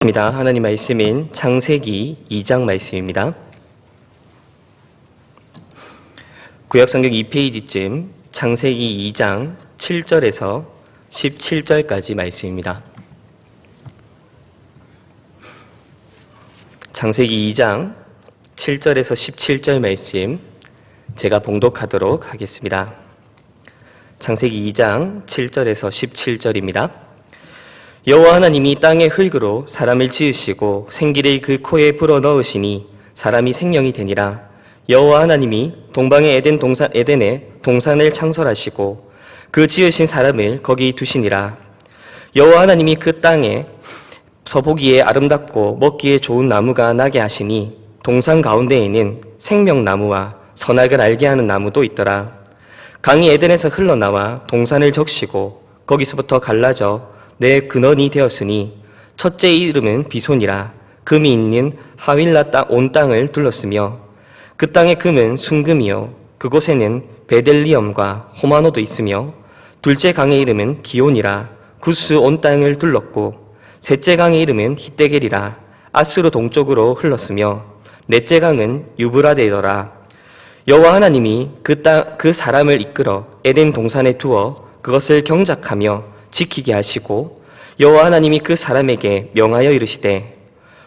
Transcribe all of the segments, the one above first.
하나님 말씀인 창세기 2장 말씀입니다. 구약성경 2페이지쯤 창세기 2장 7절에서 17절까지 말씀입니다. 창세기 2장 7절에서 17절 말씀 제가 봉독하도록 하겠습니다. 창세기 2장 7절에서 17절입니다. 여호와 하나님이 땅의 흙으로 사람을 지으시고 생기를 그 코에 불어넣으시니 사람이 생명이 되니라. 여호와 하나님이 동방의 에덴에 동산을 창설하시고 그 지으신 사람을 거기 두시니라. 여호와 하나님이 그 땅에 서보기에 아름답고 먹기에 좋은 나무가 나게 하시니 동산 가운데에는 생명나무와 선악을 알게 하는 나무도 있더라. 강이 에덴에서 흘러나와 동산을 적시고 거기서부터 갈라져 내 근원이 되었으니 첫째의 이름은 비손이라. 금이 있는 하윌라 온 땅을 둘렀으며 그 땅의 금은 순금이요 그곳에는 베델리엄과 호마노도 있으며 둘째 강의 이름은 기온이라. 구스 온 땅을 둘렀고 셋째 강의 이름은 히데겔이라. 아스로 동쪽으로 흘렀으며 넷째 강은 유브라데더라. 여호와 하나님이 그 사람을 이끌어 에덴 동산에 두어 그것을 경작하며 지키게 하시고 여호와 하나님이 그 사람에게 명하여 이르시되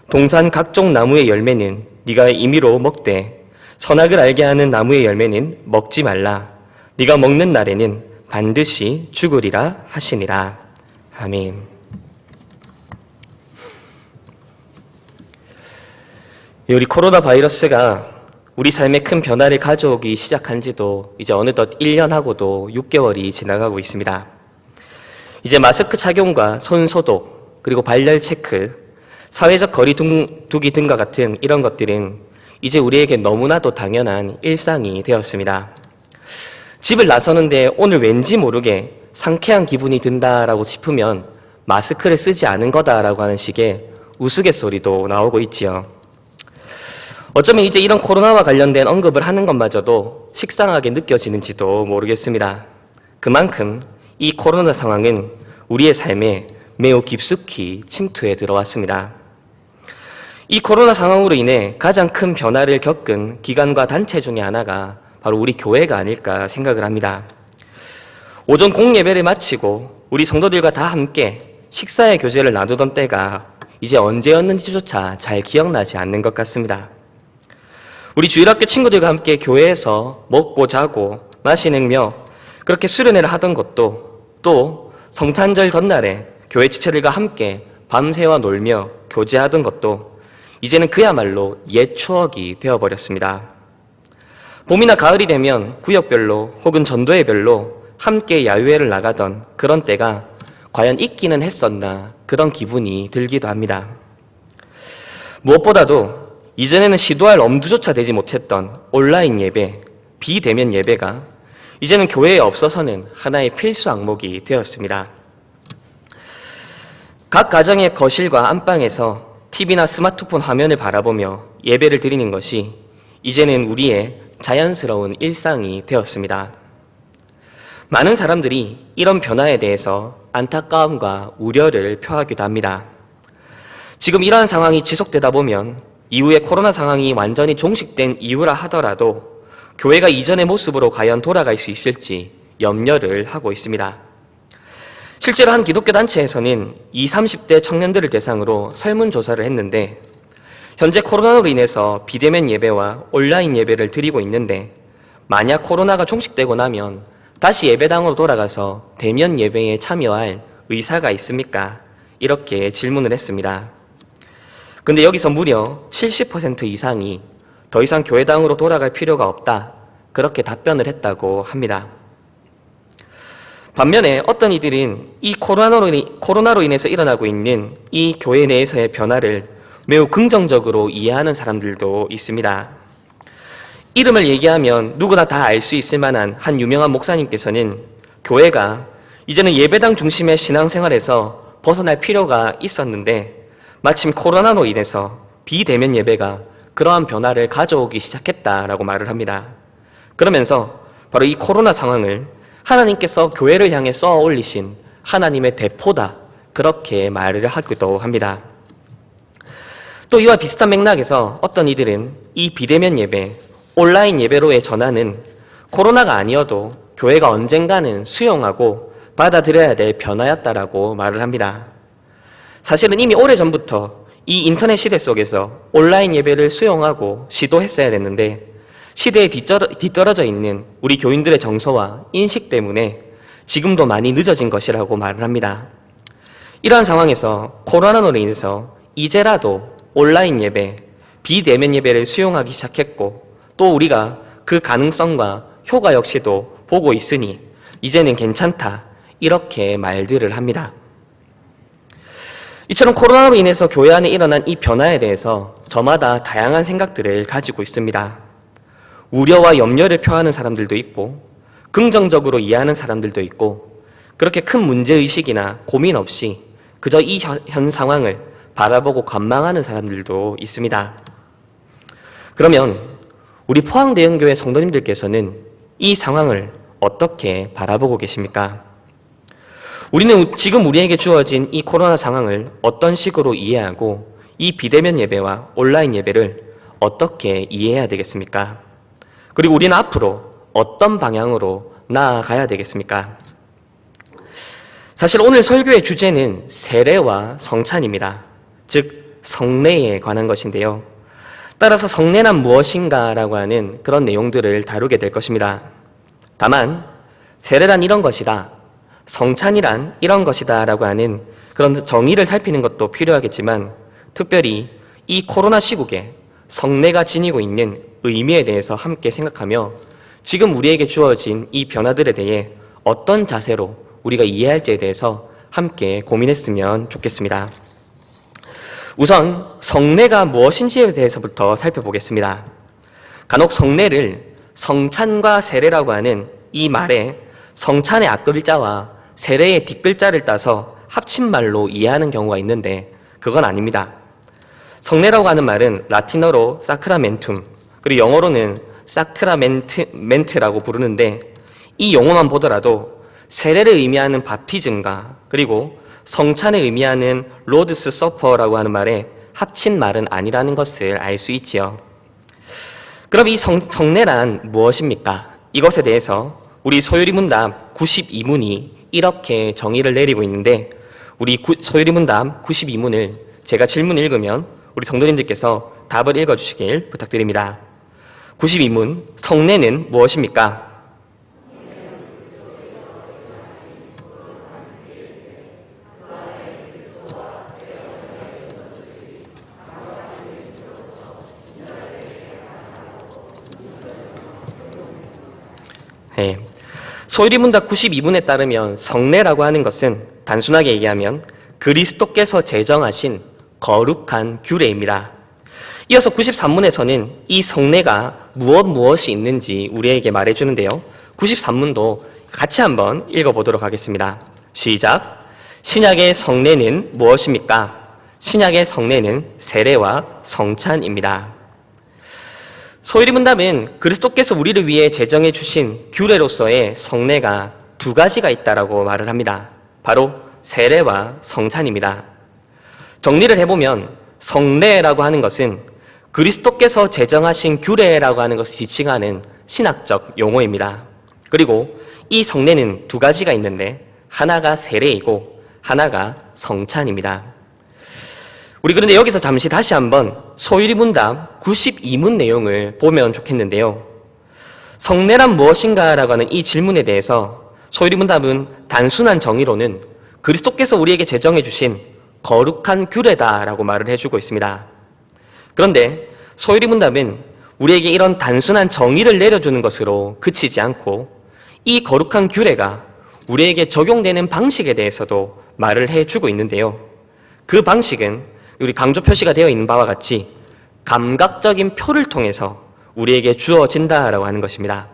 동산 각종 나무의 열매는 네가 임의로 먹되 선악을 알게 하는 나무의 열매는 먹지 말라. 네가 먹는 날에는 반드시 죽으리라 하시니라. 아멘. 우리 코로나 바이러스가 우리 삶에 큰 변화를 가져오기 시작한 지도 이제 어느덧 1년하고도 6개월이 지나가고 있습니다. 이제 마스크 착용과 손 소독, 그리고 발열 체크, 사회적 거리 두기 등과 같은 이런 것들은 이제 우리에게 너무나도 당연한 일상이 되었습니다. 집을 나서는데 오늘 왠지 모르게 상쾌한 기분이 든다라고 싶으면 마스크를 쓰지 않은 거다라고 하는 식의 우스갯소리도 나오고 있지요. 어쩌면 이제 이런 코로나와 관련된 언급을 하는 것마저도 식상하게 느껴지는지도 모르겠습니다. 그만큼 이 코로나 상황은 우리의 삶에 매우 깊숙이 침투해 들어왔습니다. 이 코로나 상황으로 인해 가장 큰 변화를 겪은 기관과 단체 중에 하나가 바로 우리 교회가 아닐까 생각을 합니다. 오전 공예배를 마치고 우리 성도들과 다 함께 식사의 교제를 나누던 때가 이제 언제였는지조차 잘 기억나지 않는 것 같습니다. 우리 주일학교 친구들과 함께 교회에서 먹고 자고 마시느며 그렇게 수련회를 하던 것도 또 성탄절 전날에 교회 지체들과 함께 밤새워 놀며 교제하던 것도 이제는 그야말로 옛 추억이 되어버렸습니다. 봄이나 가을이 되면 구역별로 혹은 전도회별로 함께 야유회를 나가던 그런 때가 과연 있기는 했었나 그런 기분이 들기도 합니다. 무엇보다도 이전에는 시도할 엄두조차 되지 못했던 온라인 예배, 비대면 예배가 이제는 교회에 없어서는 하나의 필수 항목이 되었습니다. 각 가정의 거실과 안방에서 TV나 스마트폰 화면을 바라보며 예배를 드리는 것이 이제는 우리의 자연스러운 일상이 되었습니다. 많은 사람들이 이런 변화에 대해서 안타까움과 우려를 표하기도 합니다. 지금 이러한 상황이 지속되다 보면 이후에 코로나 상황이 완전히 종식된 이후라 하더라도 교회가 이전의 모습으로 과연 돌아갈 수 있을지 염려를 하고 있습니다. 실제로 한 기독교 단체에서는 20, 30대 청년들을 대상으로 설문조사를 했는데 현재 코로나로 인해서 비대면 예배와 온라인 예배를 드리고 있는데 만약 코로나가 종식되고 나면 다시 예배당으로 돌아가서 대면 예배에 참여할 의사가 있습니까? 이렇게 질문을 했습니다. 근데 여기서 무려 70% 이상이 더 이상 교회당으로 돌아갈 필요가 없다. 그렇게 답변을 했다고 합니다. 반면에 어떤 이들은 이 코로나로 인해서 일어나고 있는 이 교회 내에서의 변화를 매우 긍정적으로 이해하는 사람들도 있습니다. 이름을 얘기하면 누구나 다 알 수 있을 만한 한 유명한 목사님께서는 교회가 이제는 예배당 중심의 신앙생활에서 벗어날 필요가 있었는데 마침 코로나로 인해서 비대면 예배가 그러한 변화를 가져오기 시작했다라고 말을 합니다. 그러면서 바로 이 코로나 상황을 하나님께서 교회를 향해 쏘아 올리신 하나님의 대포다, 그렇게 말을 하기도 합니다. 또 이와 비슷한 맥락에서 어떤 이들은 이 비대면 예배, 온라인 예배로의 전환은 코로나가 아니어도 교회가 언젠가는 수용하고 받아들여야 될 변화였다라고 말을 합니다. 사실은 이미 오래전부터 이 인터넷 시대 속에서 온라인 예배를 수용하고 시도했어야 됐는데 시대에 뒤떨어져 있는 우리 교인들의 정서와 인식 때문에 지금도 많이 늦어진 것이라고 말을 합니다. 이러한 상황에서 코로나로 인해서 이제라도 온라인 예배, 비대면 예배를 수용하기 시작했고 또 우리가 그 가능성과 효과 역시도 보고 있으니 이제는 괜찮다 이렇게 말들을 합니다. 이처럼 코로나로 인해서 교회 안에 일어난 이 변화에 대해서 저마다 다양한 생각들을 가지고 있습니다. 우려와 염려를 표하는 사람들도 있고 긍정적으로 이해하는 사람들도 있고 그렇게 큰 문제의식이나 고민 없이 그저 이 현 상황을 바라보고 관망하는 사람들도 있습니다. 그러면 우리 포항대형교회 성도님들께서는 이 상황을 어떻게 바라보고 계십니까? 우리는 지금 우리에게 주어진 이 코로나 상황을 어떤 식으로 이해하고 이 비대면 예배와 온라인 예배를 어떻게 이해해야 되겠습니까? 그리고 우리는 앞으로 어떤 방향으로 나아가야 되겠습니까? 사실 오늘 설교의 주제는 세례와 성찬입니다. 즉 성례에 관한 것인데요. 따라서 성례란 무엇인가라고 하는 그런 내용들을 다루게 될 것입니다. 다만 세례란 이런 것이다, 성찬이란 이런 것이다 라고 하는 그런 정의를 살피는 것도 필요하겠지만 특별히 이 코로나 시국에 성례가 지니고 있는 의미에 대해서 함께 생각하며 지금 우리에게 주어진 이 변화들에 대해 어떤 자세로 우리가 이해할지에 대해서 함께 고민했으면 좋겠습니다. 우선 성례가 무엇인지에 대해서부터 살펴보겠습니다. 간혹 성례를 성찬과 세례라고 하는 이 말에 성찬의 앞글자와 세례의 뒷글자를 따서 합친말로 이해하는 경우가 있는데 그건 아닙니다. 성례라고 하는 말은 라틴어로 사크라멘툼, 그리고 영어로는 사크라멘트라고 부르는데 이 용어만 보더라도 세례를 의미하는 바티즘과 그리고 성찬을 의미하는 로드스 서퍼라고 하는 말에 합친 말은 아니라는 것을 알 수 있지요. 그럼 이 성례란 무엇입니까? 이것에 대해서 우리 소유리문답 92문이 이렇게 정의를 내리고 있는데 우리 소유리문답 92문을 제가 질문 읽으면 우리 성도님들께서 답을 읽어주시길 부탁드립니다. 92문, 성례는 무엇입니까? 네. 소유리문답 92문에 따르면 성례라고 하는 것은 단순하게 얘기하면 그리스도께서 제정하신 거룩한 규례입니다. 이어서 93문에서는 이 성례가 무엇이 있는지 우리에게 말해주는데요. 93문도 같이 한번 읽어보도록 하겠습니다. 시작! 신약의 성례는 무엇입니까? 신약의 성례는 세례와 성찬입니다. 소유리문답은 그리스도께서 우리를 위해 제정해 주신 규례로서의 성례가 두 가지가 있다라고 말을 합니다. 바로 세례와 성찬입니다. 정리를 해보면 성례라고 하는 것은 그리스도께서 제정하신 규례라고 하는 것을 지칭하는 신학적 용어입니다. 그리고 이 성례는 두 가지가 있는데 하나가 세례이고 하나가 성찬입니다. 우리 그런데 여기서 잠시 다시 한번 소유리문답 92문 내용을 보면 좋겠는데요. 성례란 무엇인가 라고 하는 이 질문에 대해서 소유리문답은 단순한 정의로는 그리스도께서 우리에게 제정해 주신 거룩한 규례다라고 말을 해주고 있습니다. 그런데 소유리문답은 우리에게 이런 단순한 정의를 내려주는 것으로 그치지 않고 이 거룩한 규례가 우리에게 적용되는 방식에 대해서도 말을 해주고 있는데요. 그 방식은 우리 강조 표시가 되어 있는 바와 같이 감각적인 표를 통해서 우리에게 주어진다라고 하는 것입니다.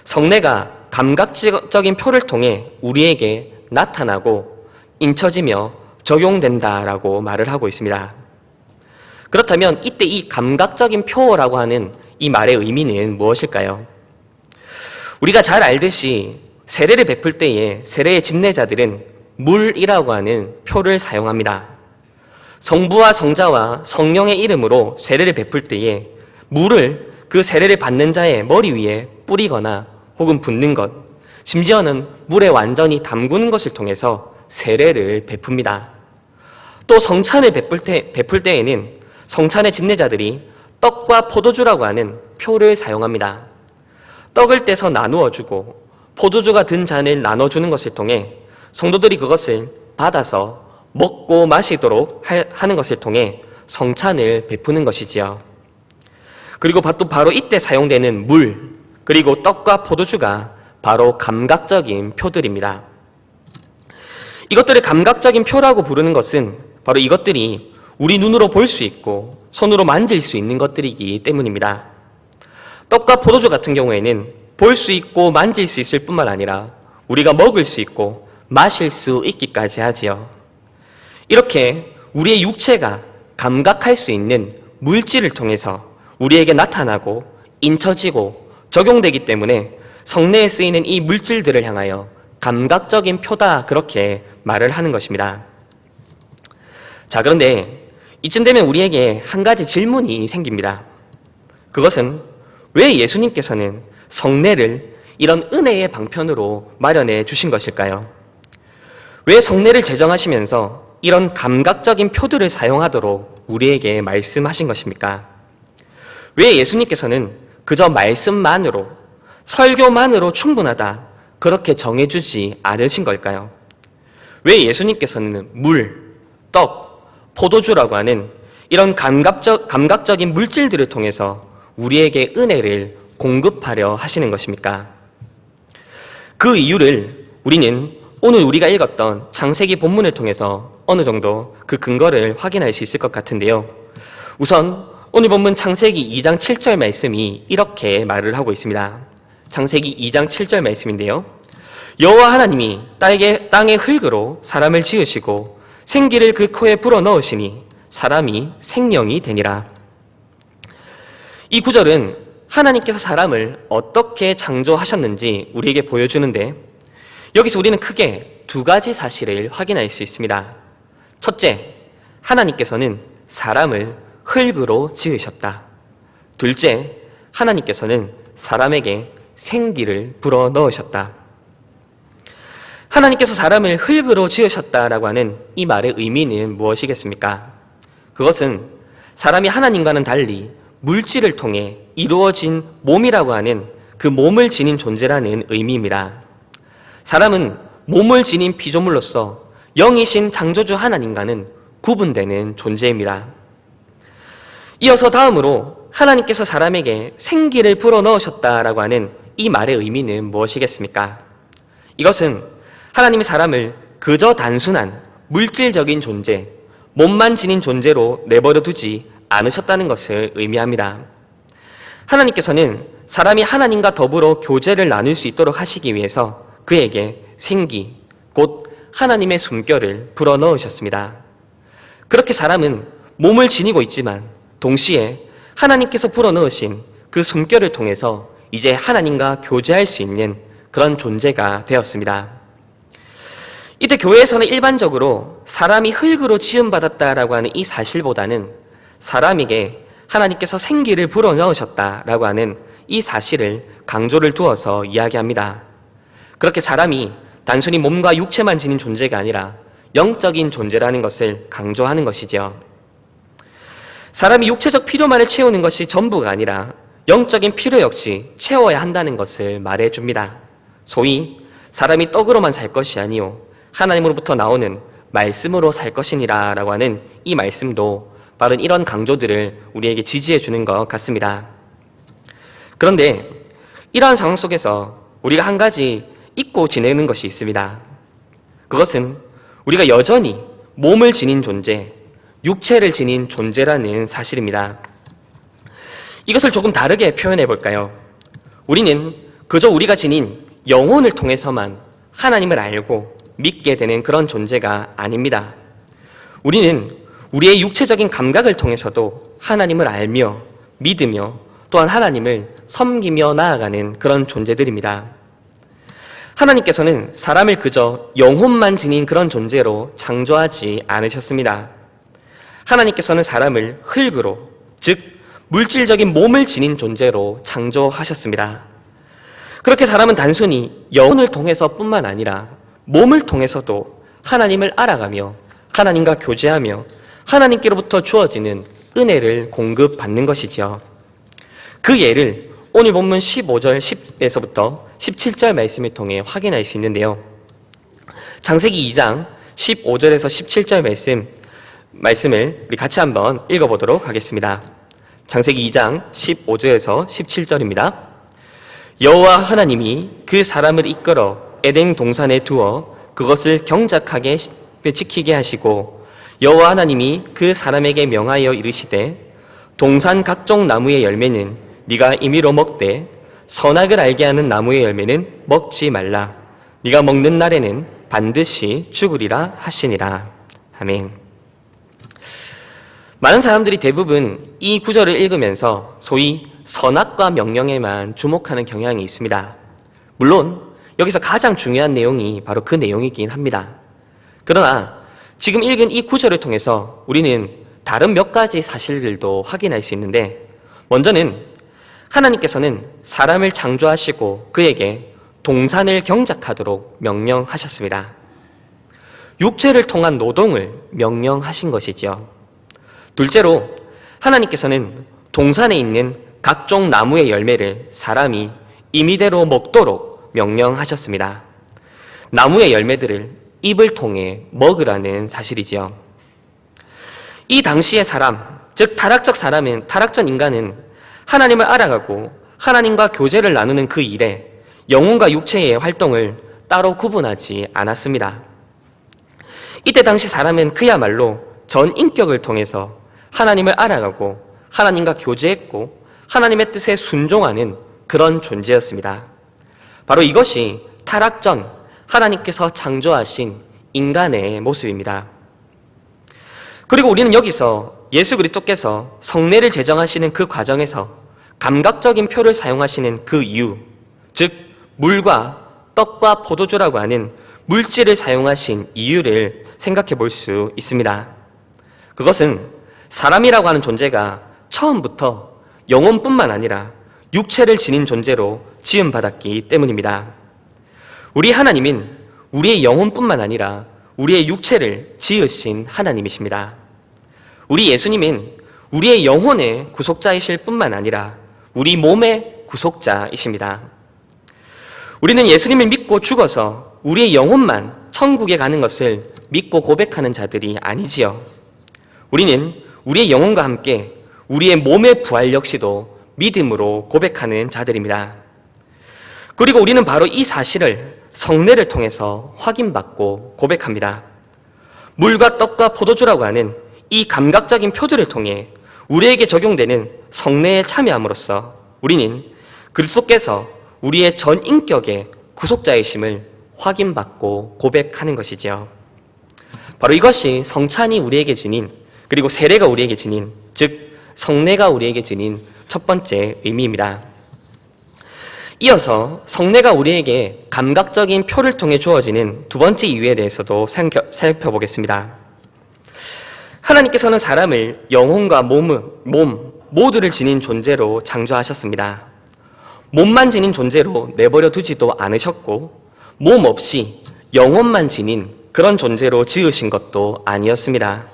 성례가 감각적인 표를 통해 우리에게 나타나고 인쳐지며 적용된다라고 말을 하고 있습니다. 그렇다면 이때 이 감각적인 표라고 하는 이 말의 의미는 무엇일까요? 우리가 잘 알듯이 세례를 베풀 때에 세례의 집례자들은 물이라고 하는 표를 사용합니다. 성부와 성자와 성령의 이름으로 세례를 베풀 때에 물을 그 세례를 받는 자의 머리 위에 뿌리거나 혹은 붓는 것, 심지어는 물에 완전히 담그는 것을 통해서 세례를 베풉니다. 또 성찬을 베풀 때에는 성찬의 집례자들이 떡과 포도주라고 하는 표를 사용합니다. 떡을 떼서 나누어 주고 포도주가 든 잔을 나눠주는 것을 통해 성도들이 그것을 받아서 먹고 마시도록 하는 것을 통해 성찬을 베푸는 것이지요. 그리고 또 바로 이때 사용되는 물, 그리고 떡과 포도주가 바로 감각적인 표들입니다. 이것들을 감각적인 표라고 부르는 것은 바로 이것들이 우리 눈으로 볼 수 있고 손으로 만질 수 있는 것들이기 때문입니다. 떡과 포도주 같은 경우에는 볼 수 있고 만질 수 있을 뿐만 아니라 우리가 먹을 수 있고 마실 수 있기까지 하지요. 이렇게 우리의 육체가 감각할 수 있는 물질을 통해서 우리에게 나타나고 인쳐지고 적용되기 때문에 성례에 쓰이는 이 물질들을 향하여 감각적인 표다, 그렇게 말을 하는 것입니다. 자, 그런데 이쯤 되면 우리에게 한 가지 질문이 생깁니다. 그것은 왜 예수님께서는 성례를 이런 은혜의 방편으로 마련해 주신 것일까요? 왜 성례를 제정하시면서 이런 감각적인 표들을 사용하도록 우리에게 말씀하신 것입니까? 왜 예수님께서는 그저 말씀만으로, 설교만으로 충분하다, 그렇게 정해주지 않으신 걸까요? 왜 예수님께서는 물, 떡, 포도주라고 하는 이런 감각적인 물질들을 통해서 우리에게 은혜를 공급하려 하시는 것입니까? 그 이유를 우리는 오늘 우리가 읽었던 창세기 본문을 통해서 어느 정도 그 근거를 확인할 수 있을 것 같은데요. 우선 오늘 본문 창세기 2장 7절 말씀이 이렇게 말을 하고 있습니다. 창세기 2장 7절 말씀인데요. 여호와 하나님이 땅의 흙으로 사람을 지으시고 생기를 그 코에 불어넣으시니 사람이 생명이 되니라. 이 구절은 하나님께서 사람을 어떻게 창조하셨는지 우리에게 보여주는데, 여기서 우리는 크게 두 가지 사실을 확인할 수 있습니다. 첫째, 하나님께서는 사람을 흙으로 지으셨다. 둘째, 하나님께서는 사람에게 생기를 불어넣으셨다. 하나님께서 사람을 흙으로 지으셨다라고 하는 이 말의 의미는 무엇이겠습니까? 그것은 사람이 하나님과는 달리 물질을 통해 이루어진 몸이라고 하는 그 몸을 지닌 존재라는 의미입니다. 사람은 몸을 지닌 피조물로서 영이신 창조주 하나님과는 구분되는 존재입니다. 이어서 다음으로 하나님께서 사람에게 생기를 불어넣으셨다라고 하는 이 말의 의미는 무엇이겠습니까? 이것은 하나님이 사람을 그저 단순한 물질적인 존재, 몸만 지닌 존재로 내버려 두지 않으셨다는 것을 의미합니다. 하나님께서는 사람이 하나님과 더불어 교제를 나눌 수 있도록 하시기 위해서 그에게 생기, 곧 하나님의 숨결을 불어넣으셨습니다. 그렇게 사람은 몸을 지니고 있지만 동시에 하나님께서 불어넣으신 그 숨결을 통해서 이제 하나님과 교제할 수 있는 그런 존재가 되었습니다. 이때 교회에서는 일반적으로 사람이 흙으로 지음받았다라고 하는 이 사실보다는 사람에게 하나님께서 생기를 불어넣으셨다라고 하는 이 사실을 강조를 두어서 이야기합니다. 그렇게 사람이 단순히 몸과 육체만 지닌 존재가 아니라 영적인 존재라는 것을 강조하는 것이죠. 사람이 육체적 필요만을 채우는 것이 전부가 아니라 영적인 필요 역시 채워야 한다는 것을 말해줍니다. 소위 사람이 떡으로만 살 것이 아니요 하나님으로부터 나오는 말씀으로 살 것이니라 라고 하는 이 말씀도 바로 이런 강조들을 우리에게 지지해 주는 것 같습니다. 그런데 이러한 상황 속에서 우리가 한 가지 잊고 지내는 것이 있습니다. 그것은 우리가 여전히 몸을 지닌 존재, 육체를 지닌 존재라는 사실입니다. 이것을 조금 다르게 표현해 볼까요? 우리는 그저 우리가 지닌 영혼을 통해서만 하나님을 알고 믿게 되는 그런 존재가 아닙니다. 우리는 우리의 육체적인 감각을 통해서도 하나님을 알며 믿으며 또한 하나님을 섬기며 나아가는 그런 존재들입니다. 하나님께서는 사람을 그저 영혼만 지닌 그런 존재로 창조하지 않으셨습니다. 하나님께서는 사람을 흙으로, 즉 물질적인 몸을 지닌 존재로 창조하셨습니다. 그렇게 사람은 단순히 영혼을 통해서뿐만 아니라 몸을 통해서도 하나님을 알아가며 하나님과 교제하며 하나님께로부터 주어지는 은혜를 공급받는 것이지요. 그 예를 오늘 본문 15절 10에서부터 17절 말씀을 통해 확인할 수 있는데요. 창세기 2장 15절에서 17절 말씀을 우리 같이 한번 읽어보도록 하겠습니다. 창세기 2장 15절에서 17절입니다. 여호와 하나님이 그 사람을 이끌어 에덴 동산에 두어 그것을 경작하게 지키게 하시고 여호와 하나님이 그 사람에게 명하여 이르시되 동산 각종 나무의 열매는 네가 임의로 먹되 선악을 알게 하는 나무의 열매는 먹지 말라. 네가 먹는 날에는 반드시 죽으리라 하시니라. 아멘. 많은 사람들이 대부분 이 구절을 읽으면서 소위 선악과 명령에만 주목하는 경향이 있습니다. 물론 여기서 가장 중요한 내용이 바로 그 내용이긴 합니다. 그러나 지금 읽은 이 구절을 통해서 우리는 다른 몇 가지 사실들도 확인할 수 있는데, 먼저는 하나님께서는 사람을 창조하시고 그에게 동산을 경작하도록 명령하셨습니다. 육체를 통한 노동을 명령하신 것이지요. 둘째로 하나님께서는 동산에 있는 각종 나무의 열매를 사람이 임의대로 먹도록 명령하셨습니다. 나무의 열매들을 입을 통해 먹으라는 사실이지요. 이 당시의 사람, 즉 타락적 인간은 하나님을 알아가고 하나님과 교제를 나누는 그 일에 영혼과 육체의 활동을 따로 구분하지 않았습니다. 이때 당시 사람은 그야말로 전 인격을 통해서 하나님을 알아가고 하나님과 교제했고 하나님의 뜻에 순종하는 그런 존재였습니다. 바로 이것이 타락 전 하나님께서 창조하신 인간의 모습입니다. 그리고 우리는 여기서 예수 그리스도께서 성례를 제정하시는 그 과정에서 감각적인 표를 사용하시는 그 이유, 즉 물과 떡과 포도주라고 하는 물질을 사용하신 이유를 생각해 볼 수 있습니다. 그것은 사람이라고 하는 존재가 처음부터 영혼뿐만 아니라 육체를 지닌 존재로 지음받았기 때문입니다. 우리 하나님은 우리의 영혼뿐만 아니라 우리의 육체를 지으신 하나님이십니다. 우리 예수님은 우리의 영혼의 구속자이실 뿐만 아니라 우리 몸의 구속자이십니다. 우리는 예수님을 믿고 죽어서 우리의 영혼만 천국에 가는 것을 믿고 고백하는 자들이 아니지요. 우리는 우리의 영혼과 함께 우리의 몸의 부활 역시도 믿음으로 고백하는 자들입니다. 그리고 우리는 바로 이 사실을 성례를 통해서 확인받고 고백합니다. 물과 떡과 포도주라고 하는 이 감각적인 표들을 통해 우리에게 적용되는 성례에 참여함으로써 우리는 그리스도께서 우리의 전 인격의 구속자이심을 확인받고 고백하는 것이지요. 바로 이것이 성찬이 우리에게 지닌, 그리고 세례가 우리에게 지닌, 즉 성례가 우리에게 지닌 첫 번째 의미입니다. 이어서 성례가 우리에게 감각적인 표를 통해 주어지는 두 번째 이유에 대해서도 살펴보겠습니다. 하나님께서는 사람을 영혼과 몸 모두를 지닌 존재로 창조하셨습니다. 몸만 지닌 존재로 내버려 두지도 않으셨고 몸 없이 영혼만 지닌 그런 존재로 지으신 것도 아니었습니다.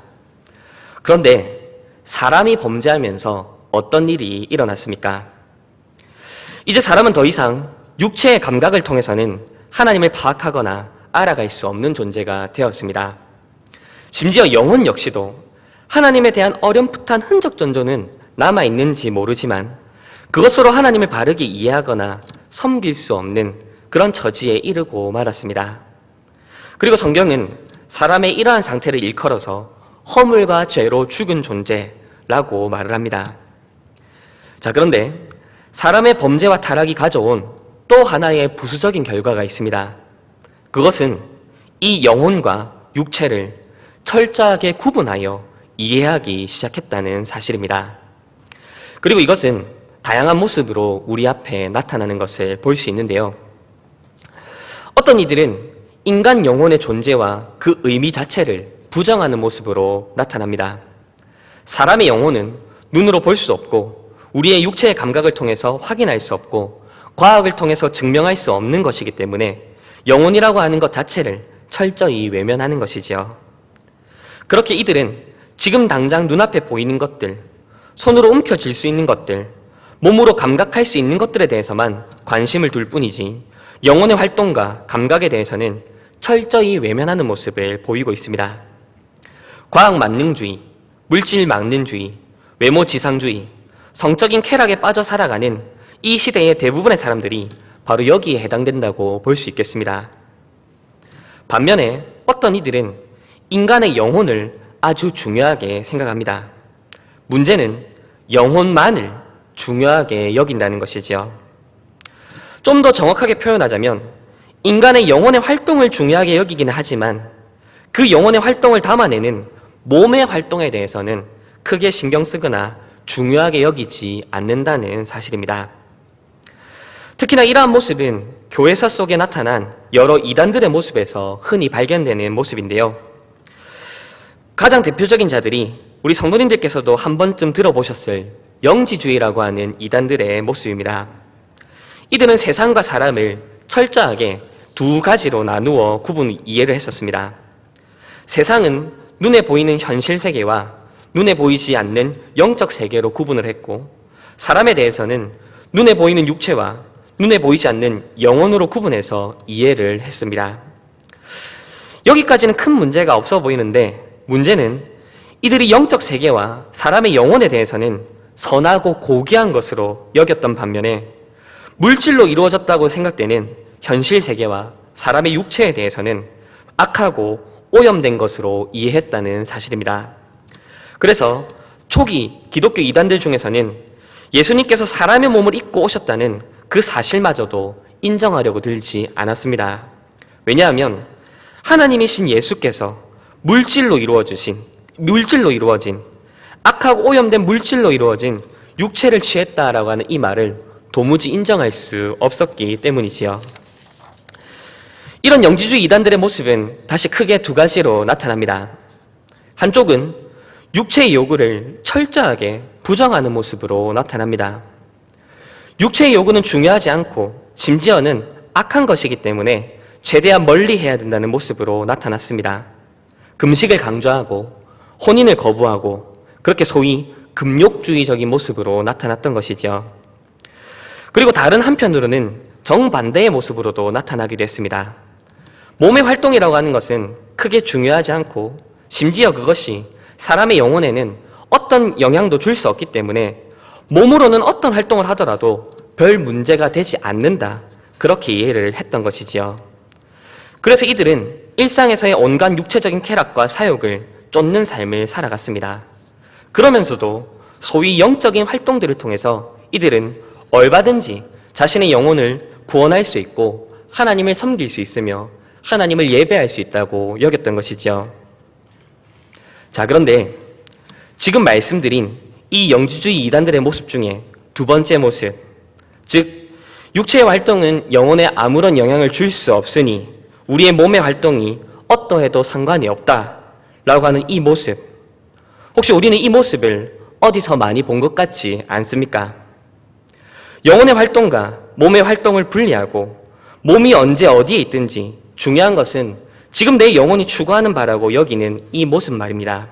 그런데 사람이 범죄하면서 어떤 일이 일어났습니까? 이제 사람은 더 이상 육체의 감각을 통해서는 하나님을 파악하거나 알아갈 수 없는 존재가 되었습니다. 심지어 영혼 역시도 하나님에 대한 어렴풋한 흔적 정도는 남아있는지 모르지만 그것으로 하나님을 바르게 이해하거나 섬길 수 없는 그런 처지에 이르고 말았습니다. 그리고 성경은 사람의 이러한 상태를 일컬어서 허물과 죄로 죽은 존재라고 말을 합니다. 자, 그런데 사람의 범죄와 타락이 가져온 또 하나의 부수적인 결과가 있습니다. 그것은 이 영혼과 육체를 철저하게 구분하여 이해하기 시작했다는 사실입니다. 그리고 이것은 다양한 모습으로 우리 앞에 나타나는 것을 볼 수 있는데요. 어떤 이들은 인간 영혼의 존재와 그 의미 자체를 부정하는 모습으로 나타납니다. 사람의 영혼은 눈으로 볼 수 없고 우리의 육체의 감각을 통해서 확인할 수 없고 과학을 통해서 증명할 수 없는 것이기 때문에 영혼이라고 하는 것 자체를 철저히 외면하는 것이지요. 그렇게 이들은 지금 당장 눈앞에 보이는 것들, 손으로 움켜쥘 수 있는 것들, 몸으로 감각할 수 있는 것들에 대해서만 관심을 둘 뿐이지 영혼의 활동과 감각에 대해서는 철저히 외면하는 모습을 보이고 있습니다. 과학 만능주의, 물질 망능주의, 외모 지상주의, 성적인 쾌락에 빠져 살아가는 이 시대의 대부분의 사람들이 바로 여기에 해당된다고 볼 수 있겠습니다. 반면에 어떤 이들은 인간의 영혼을 아주 중요하게 생각합니다. 문제는 영혼만을 중요하게 여긴다는 것이지요. 좀 더 정확하게 표현하자면 인간의 영혼의 활동을 중요하게 여기기는 하지만 그 영혼의 활동을 담아내는 몸의 활동에 대해서는 크게 신경 쓰거나 중요하게 여기지 않는다는 사실입니다. 특히나 이러한 모습은 교회사 속에 나타난 여러 이단들의 모습에서 흔히 발견되는 모습인데요. 가장 대표적인 자들이 우리 성도님들께서도 한 번쯤 들어보셨을 영지주의라고 하는 이단들의 모습입니다. 이들은 세상과 사람을 철저하게 두 가지로 나누어 이해를 했었습니다. 세상은 눈에 보이는 현실 세계와 눈에 보이지 않는 영적 세계로 구분을 했고, 사람에 대해서는 눈에 보이는 육체와 눈에 보이지 않는 영혼으로 구분해서 이해를 했습니다. 여기까지는 큰 문제가 없어 보이는데, 문제는 이들이 영적 세계와 사람의 영혼에 대해서는 선하고 고귀한 것으로 여겼던 반면에 물질로 이루어졌다고 생각되는 현실 세계와 사람의 육체에 대해서는 악하고 오염된 것으로 이해했다는 사실입니다. 그래서 초기 기독교 이단들 중에서는 예수님께서 사람의 몸을 입고 오셨다는 그 사실마저도 인정하려고 들지 않았습니다. 왜냐하면 하나님이신 예수께서 물질로 이루어진 악하고 오염된 물질로 이루어진 육체를 취했다라고 하는 이 말을 도무지 인정할 수 없었기 때문이지요. 이런 영지주의 이단들의 모습은 다시 크게 두 가지로 나타납니다. 한쪽은 육체의 요구를 철저하게 부정하는 모습으로 나타납니다. 육체의 요구는 중요하지 않고 심지어는 악한 것이기 때문에 최대한 멀리 해야 된다는 모습으로 나타났습니다. 금식을 강조하고 혼인을 거부하고 그렇게 소위 금욕주의적인 모습으로 나타났던 것이죠. 그리고 다른 한편으로는 정반대의 모습으로도 나타나기도 했습니다. 몸의 활동이라고 하는 것은 크게 중요하지 않고 심지어 그것이 사람의 영혼에는 어떤 영향도 줄 수 없기 때문에 몸으로는 어떤 활동을 하더라도 별 문제가 되지 않는다, 그렇게 이해를 했던 것이지요. 그래서 이들은 일상에서의 온갖 육체적인 쾌락과 사욕을 쫓는 삶을 살아갔습니다. 그러면서도 소위 영적인 활동들을 통해서 이들은 얼마든지 자신의 영혼을 구원할 수 있고 하나님을 섬길 수 있으며 하나님을 예배할 수 있다고 여겼던 것이죠. 자, 그런데 지금 말씀드린 이 영지주의 이단들의 모습 중에 두 번째 모습, 즉 육체의 활동은 영혼에 아무런 영향을 줄 수 없으니 우리의 몸의 활동이 어떠해도 상관이 없다라고 하는 이 모습, 혹시 우리는 이 모습을 어디서 많이 본 것 같지 않습니까? 영혼의 활동과 몸의 활동을 분리하고 몸이 언제 어디에 있든지 중요한 것은 지금 내 영혼이 추구하는 바라고 여기는 이 모습 말입니다.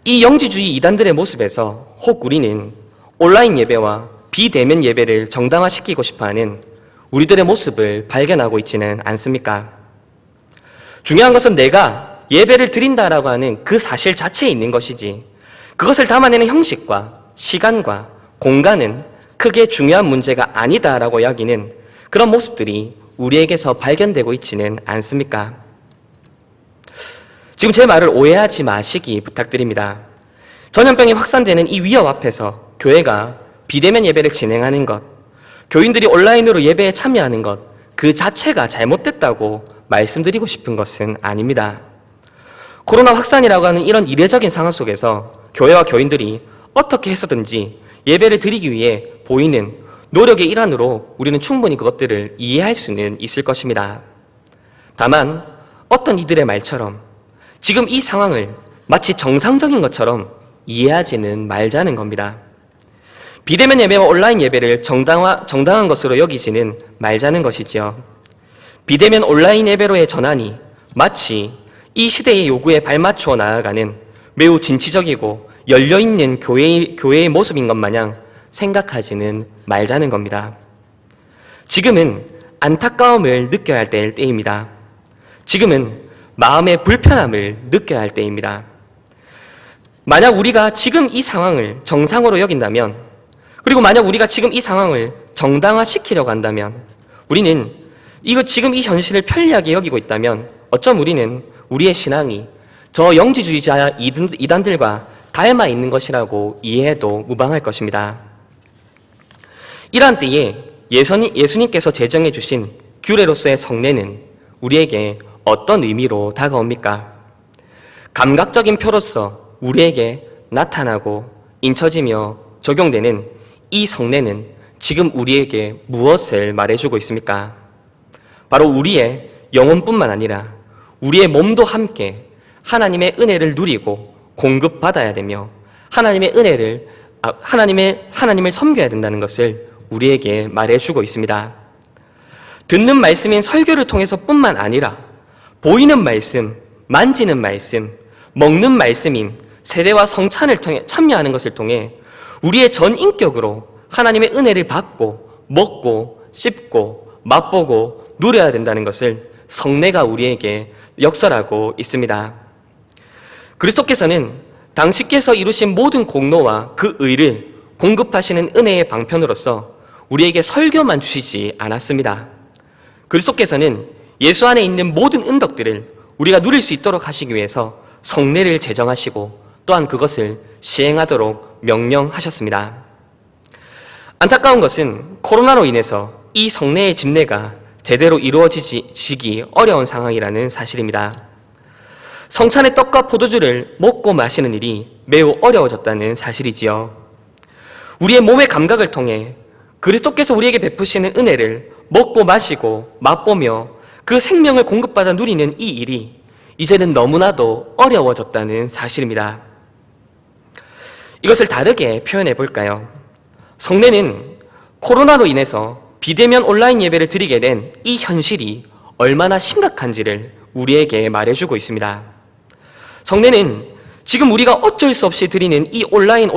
이 영지주의 이단들의 모습에서 혹 우리는 온라인 예배와 비대면 예배를 정당화시키고 싶어하는 우리들의 모습을 발견하고 있지는 않습니까? 중요한 것은 내가 예배를 드린다라고 하는 그 사실 자체에 있는 것이지, 그것을 담아내는 형식과 시간과 공간은 크게 중요한 문제가 아니다라고 여기는 그런 모습들이 우리에게서 발견되고 있지는 않습니까? 지금 제 말을 오해하지 마시기 부탁드립니다. 전염병이 확산되는 이 위협 앞에서 교회가 비대면 예배를 진행하는 것, 교인들이 온라인으로 예배에 참여하는 것, 그 자체가 잘못됐다고 말씀드리고 싶은 것은 아닙니다. 코로나 확산이라고 하는 이런 이례적인 상황 속에서 교회와 교인들이 어떻게 해서든지 예배를 드리기 위해 보이는 노력의 일환으로 우리는 충분히 그것들을 이해할 수는 있을 것입니다. 다만 어떤 이들의 말처럼 지금 이 상황을 마치 정상적인 것처럼 이해하지는 말자는 겁니다. 비대면 예배와 온라인 예배를 정당한 것으로 여기지는 말자는 것이지요. 비대면 온라인 예배로의 전환이 마치 이 시대의 요구에 발맞추어 나아가는 매우 진취적이고 열려있는 교회의 모습인 것 마냥 생각하지는 말자는 겁니다. 지금은 안타까움을 느껴야 할 때입니다. 지금은 마음의 불편함을 느껴야 할 때입니다. 만약 우리가 지금 이 상황을 정상으로 여긴다면, 그리고 만약 우리가 지금 이 상황을 정당화시키려고 한다면, 우리는 지금 이 현실을 편리하게 여기고 있다면 어쩜 우리는 우리의 신앙이 저 영지주의자 이단들과 닮아 있는 것이라고 이해해도 무방할 것입니다. 이러한 때에 예수님께서 제정해 주신 규례로서의 성례는 우리에게 어떤 의미로 다가옵니까? 감각적인 표로서 우리에게 나타나고 인쳐지며 적용되는 이 성례는 지금 우리에게 무엇을 말해주고 있습니까? 바로 우리의 영혼뿐만 아니라 우리의 몸도 함께 하나님의 은혜를 누리고 공급받아야 되며 하나님을 섬겨야 된다는 것을 우리에게 말해주고 있습니다. 듣는 말씀인 설교를 통해서뿐만 아니라 보이는 말씀, 만지는 말씀, 먹는 말씀인 세례와 성찬을 통해 참여하는 것을 통해 우리의 전 인격으로 하나님의 은혜를 받고 먹고 씹고 맛보고 누려야 된다는 것을 성례가 우리에게 역설하고 있습니다. 그리스도께서는 당신께서 이루신 모든 공로와 그 의를 공급하시는 은혜의 방편으로서 우리에게 설교만 주시지 않았습니다. 그리스도께서는 예수 안에 있는 모든 은덕들을 우리가 누릴 수 있도록 하시기 위해서 성례를 제정하시고 또한 그것을 시행하도록 명령하셨습니다. 안타까운 것은 코로나로 인해서 이 성례의 집례가 제대로 이루어지기 어려운 상황이라는 사실입니다. 성찬의 떡과 포도주를 먹고 마시는 일이 매우 어려워졌다는 사실이지요. 우리의 몸의 감각을 통해 그리스도께서 우리에게 베푸시는 은혜를 먹고 마시고 맛보며 그 생명을 공급받아 누리는 이 일이 이제는 너무나도 어려워졌다는 사실입니다. 이것을 다르게 표현해 볼까요? 성례는 코로나로 인해서 비대면 온라인 예배를 드리게 된 이 현실이 얼마나 심각한지를 우리에게 말해주고 있습니다. 성례는 지금 우리가 어쩔 수 없이 드리는 이 온라인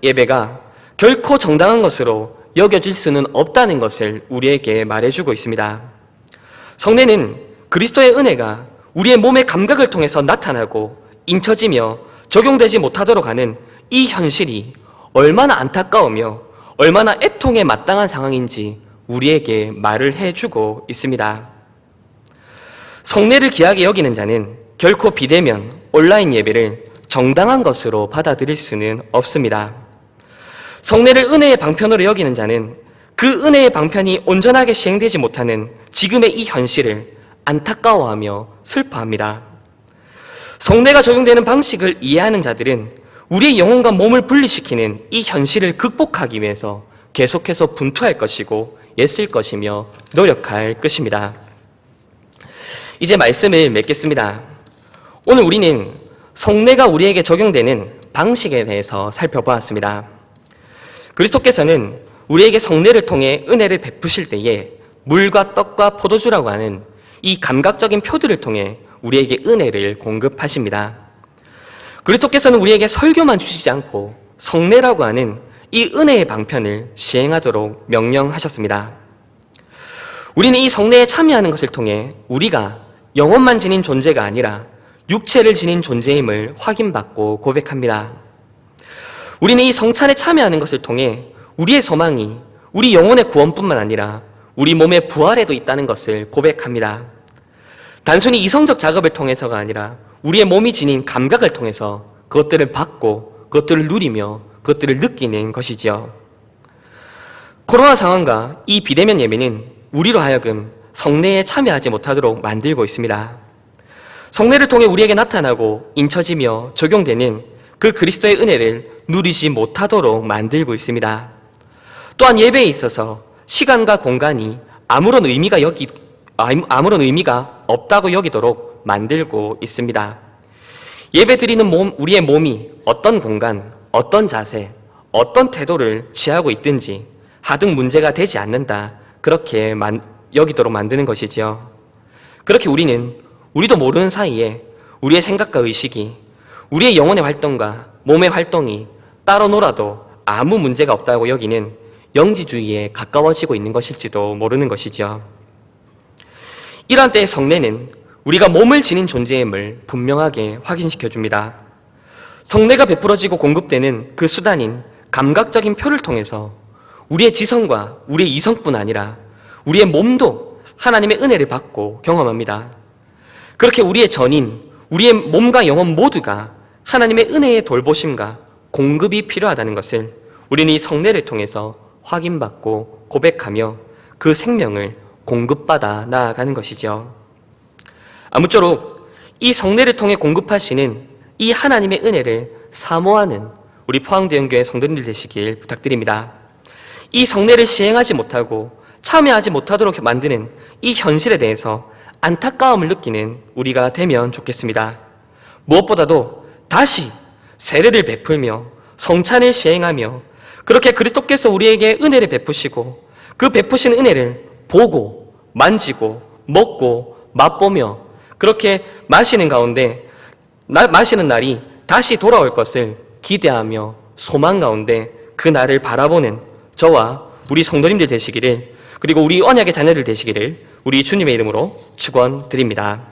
예배가 결코 정당한 것으로 여겨질 수는 없다는 것을 우리에게 말해주고 있습니다. 성례는 그리스도의 은혜가 우리의 몸의 감각을 통해서 나타나고 인쳐지며 적용되지 못하도록 하는 이 현실이 얼마나 안타까우며 얼마나 애통에 마땅한 상황인지 우리에게 말을 해주고 있습니다. 성례를 귀하게 여기는 자는 결코 비대면 온라인 예배를 정당한 것으로 받아들일 수는 없습니다. 성례를 은혜의 방편으로 여기는 자는 그 은혜의 방편이 온전하게 시행되지 못하는 지금의 이 현실을 안타까워하며 슬퍼합니다. 성례가 적용되는 방식을 이해하는 자들은 우리의 영혼과 몸을 분리시키는 이 현실을 극복하기 위해서 계속해서 분투할 것이고 애쓸 것이며 노력할 것입니다. 이제 말씀을 맺겠습니다. 오늘 우리는 성례가 우리에게 적용되는 방식에 대해서 살펴보았습니다. 그리스도께서는 우리에게 성례를 통해 은혜를 베푸실 때에 물과 떡과 포도주라고 하는 이 감각적인 표들을 통해 우리에게 은혜를 공급하십니다. 그리스도께서는 우리에게 설교만 주시지 않고 성례라고 하는 이 은혜의 방편을 시행하도록 명령하셨습니다. 우리는 이 성례에 참여하는 것을 통해 우리가 영혼만 지닌 존재가 아니라 육체를 지닌 존재임을 확인받고 고백합니다. 우리는 이 성찬에 참여하는 것을 통해 우리의 소망이 우리 영혼의 구원뿐만 아니라 우리 몸의 부활에도 있다는 것을 고백합니다. 단순히 이성적 작업을 통해서가 아니라 우리의 몸이 지닌 감각을 통해서 그것들을 받고 그것들을 누리며 그것들을 느끼는 것이지요. 코로나 상황과 이 비대면 예배는 우리로 하여금 성례에 참여하지 못하도록 만들고 있습니다. 성례를 통해 우리에게 나타나고 인쳐지며 적용되는 그 그리스도의 은혜를 누리지 못하도록 만들고 있습니다. 또한 예배에 있어서 시간과 공간이 아무런 의미가 없다고 여기도록 만들고 있습니다. 예배드리는 우리의 몸이 어떤 공간, 어떤 자세, 어떤 태도를 취하고 있든지 하등 문제가 되지 않는다. 그렇게 여기도록 만드는 것이지요. 그렇게 우리도 모르는 사이에 우리의 생각과 의식이, 우리의 영혼의 활동과 몸의 활동이 따로 놀아도 아무 문제가 없다고 여기는 영지주의에 가까워지고 있는 것일지도 모르는 것이죠. 이러한 때의 성례는 우리가 몸을 지닌 존재임을 분명하게 확인시켜줍니다. 성례가 베풀어지고 공급되는 그 수단인 감각적인 표를 통해서 우리의 지성과 우리의 이성뿐 아니라 우리의 몸도 하나님의 은혜를 받고 경험합니다. 그렇게 우리의 전인, 우리의 몸과 영혼 모두가 하나님의 은혜의 돌보심과 공급이 필요하다는 것을 우리는 이 성례를 통해서 확인받고 고백하며 그 생명을 공급받아 나아가는 것이죠. 아무쪼록 이 성례를 통해 공급하시는 이 하나님의 은혜를 사모하는 우리 포항대형교회 성도님들 되시길 부탁드립니다. 이 성례를 시행하지 못하고 참여하지 못하도록 만드는 이 현실에 대해서 안타까움을 느끼는 우리가 되면 좋겠습니다. 무엇보다도 다시 세례를 베풀며 성찬을 시행하며 그렇게 그리스도께서 우리에게 은혜를 베푸시고 그 베푸신 은혜를 보고 만지고 먹고 맛보며 그렇게 마시는 가운데 마시는 날이 다시 돌아올 것을 기대하며 소망 가운데 그 날을 바라보는 저와 우리 성도님들 되시기를, 그리고 우리 언약의 자녀들 되시기를 우리 주님의 이름으로 축원드립니다.